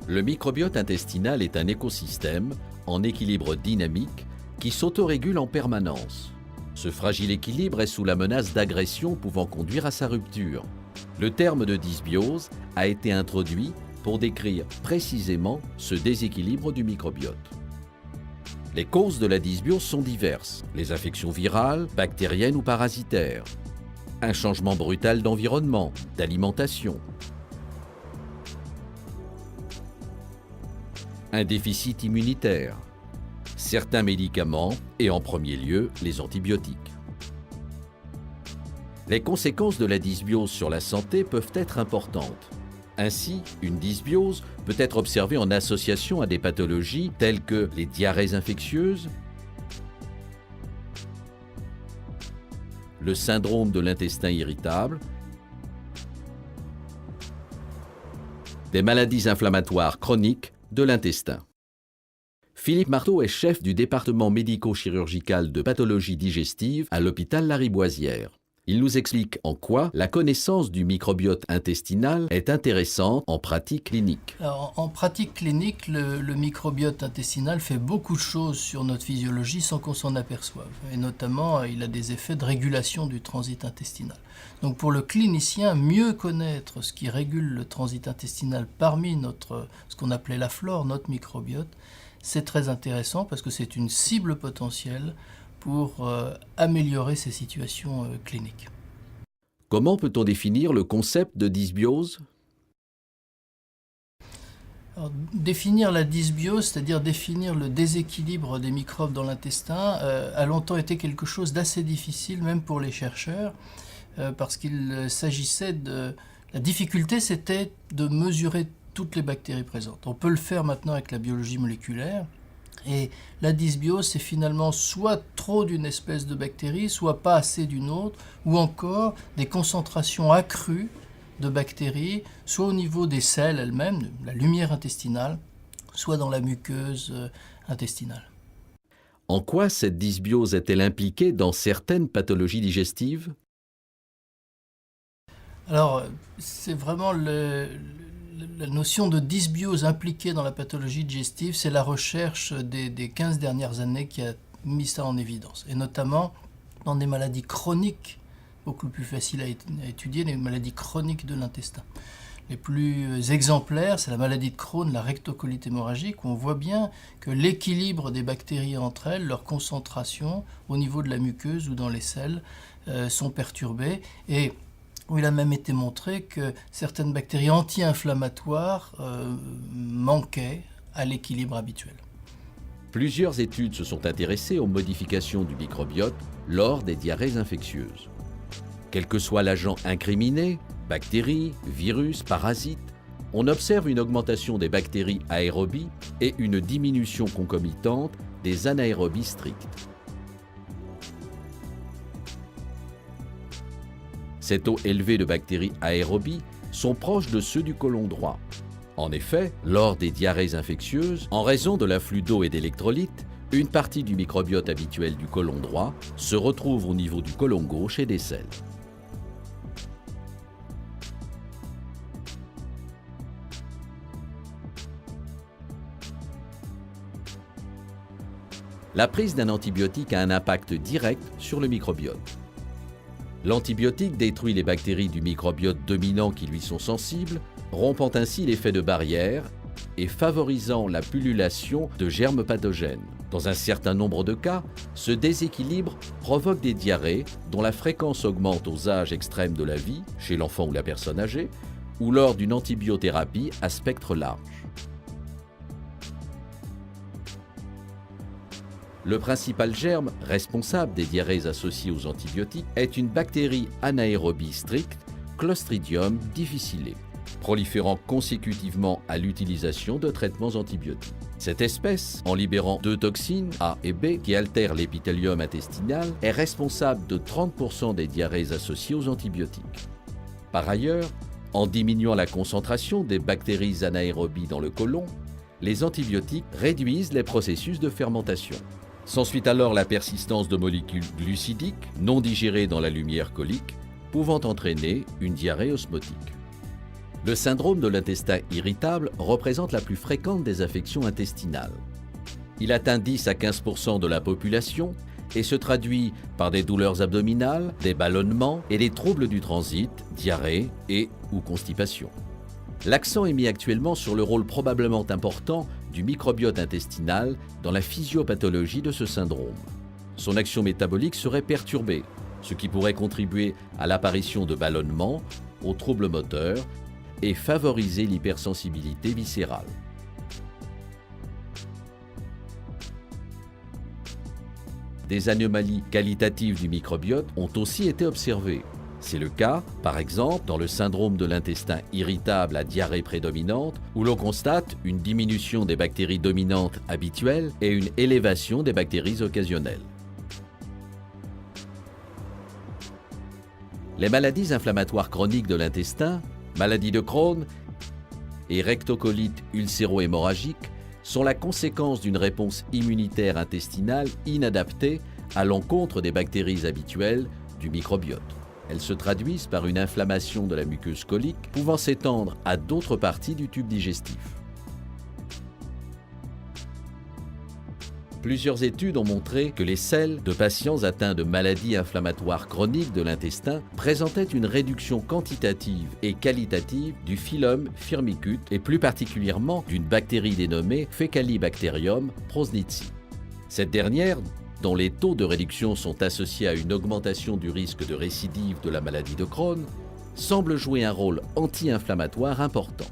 Le microbiote intestinal est un écosystème en équilibre dynamique qui s'autorégule en permanence. Ce fragile équilibre est sous la menace d'agressions pouvant conduire à sa rupture. Le terme de dysbiose a été introduit pour décrire précisément ce déséquilibre du microbiote. Les causes de la dysbiose sont diverses, les infections virales, bactériennes ou parasitaires, un changement brutal d'environnement, d'alimentation, un déficit immunitaire, certains médicaments et en premier lieu les antibiotiques. Les conséquences de la dysbiose sur la santé peuvent être importantes. Ainsi, une dysbiose peut être observée en association à des pathologies telles que les diarrhées infectieuses, le syndrome de l'intestin irritable, des maladies inflammatoires chroniques de l'intestin. Philippe Marteau est chef du département médico-chirurgical de pathologie digestive à l'hôpital Lariboisière. Il nous explique en quoi la connaissance du microbiote intestinal est intéressante en pratique clinique. Alors, en pratique clinique, le microbiote intestinal fait beaucoup de choses sur notre physiologie sans qu'on s'en aperçoive. Et notamment, il a des effets de régulation du transit intestinal. Donc pour le clinicien, mieux connaître ce qui régule le transit intestinal parmi ce qu'on appelait la flore, notre microbiote, c'est très intéressant parce que c'est une cible potentielle pour améliorer ces situations cliniques. Comment peut-on définir le concept de dysbiose ? Alors, définir la dysbiose, c'est-à-dire définir le déséquilibre des microbes dans l'intestin, a longtemps été quelque chose d'assez difficile, même pour les chercheurs, parce qu'il s'agissait de... La difficulté, c'était de mesurer toutes les bactéries présentes. On peut le faire maintenant avec la biologie moléculaire. Et la dysbiose, c'est finalement soit trop d'une espèce de bactérie, soit pas assez d'une autre, ou encore des concentrations accrues de bactéries, soit au niveau des selles elles-mêmes, de la lumière intestinale, soit dans la muqueuse intestinale. En quoi cette dysbiose est-elle impliquée dans certaines pathologies digestives ? Alors, c'est vraiment la notion de dysbiose impliquée dans la pathologie digestive, c'est la recherche des 15 dernières années qui a mis ça en évidence. Et notamment dans des maladies chroniques, beaucoup plus faciles à étudier, les maladies chroniques de l'intestin. Les plus exemplaires, c'est la maladie de Crohn, la rectocolite hémorragique, où on voit bien que l'équilibre des bactéries entre elles, leur concentration au niveau de la muqueuse ou dans les selles, sont perturbées. Et où il a même été montré que certaines bactéries anti-inflammatoires manquaient à l'équilibre habituel. Plusieurs études se sont intéressées aux modifications du microbiote lors des diarrhées infectieuses. Quel que soit l'agent incriminé, bactéries, virus, parasites, on observe une augmentation des bactéries aérobies et une diminution concomitante des anaérobies strictes. Ces taux élevés de bactéries aérobies sont proches de ceux du côlon droit. En effet, lors des diarrhées infectieuses, en raison de l'afflux d'eau et d'électrolytes, une partie du microbiote habituel du côlon droit se retrouve au niveau du côlon gauche et des selles. La prise d'un antibiotique a un impact direct sur le microbiote. L'antibiotique détruit les bactéries du microbiote dominant qui lui sont sensibles, rompant ainsi l'effet de barrière et favorisant la pullulation de germes pathogènes. Dans un certain nombre de cas, ce déséquilibre provoque des diarrhées dont la fréquence augmente aux âges extrêmes de la vie, chez l'enfant ou la personne âgée, ou lors d'une antibiothérapie à spectre large. Le principal germe responsable des diarrhées associées aux antibiotiques est une bactérie anaérobie stricte, Clostridium difficile, proliférant consécutivement à l'utilisation de traitements antibiotiques. Cette espèce, en libérant deux toxines, A et B, qui altèrent l'épithélium intestinal, est responsable de 30% des diarrhées associées aux antibiotiques. Par ailleurs, en diminuant la concentration des bactéries anaérobies dans le côlon, les antibiotiques réduisent les processus de fermentation. S'ensuit alors la persistance de molécules glucidiques non digérées dans la lumière colique, pouvant entraîner une diarrhée osmotique. Le syndrome de l'intestin irritable représente la plus fréquente des affections intestinales. Il atteint 10 à 15% de la population et se traduit par des douleurs abdominales, des ballonnements et des troubles du transit, diarrhée et ou constipation. L'accent est mis actuellement sur le rôle probablement important du microbiote intestinal dans la physiopathologie de ce syndrome. Son action métabolique serait perturbée, ce qui pourrait contribuer à l'apparition de ballonnements, aux troubles moteurs et favoriser l'hypersensibilité viscérale. Des anomalies qualitatives du microbiote ont aussi été observées. C'est le cas, par exemple, dans le syndrome de l'intestin irritable à diarrhée prédominante, où l'on constate une diminution des bactéries dominantes habituelles et une élévation des bactéries occasionnelles. Les maladies inflammatoires chroniques de l'intestin, maladie de Crohn et rectocolite ulcéro-hémorragique sont la conséquence d'une réponse immunitaire intestinale inadaptée à l'encontre des bactéries habituelles du microbiote. Elles se traduisent par une inflammation de la muqueuse colique pouvant s'étendre à d'autres parties du tube digestif. Plusieurs études ont montré que les selles de patients atteints de maladies inflammatoires chroniques de l'intestin présentaient une réduction quantitative et qualitative du phylum Firmicutes et plus particulièrement d'une bactérie dénommée Faecalibacterium prausnitzii. Cette dernière, dont les taux de réduction sont associés à une augmentation du risque de récidive de la maladie de Crohn, semble jouer un rôle anti-inflammatoire important.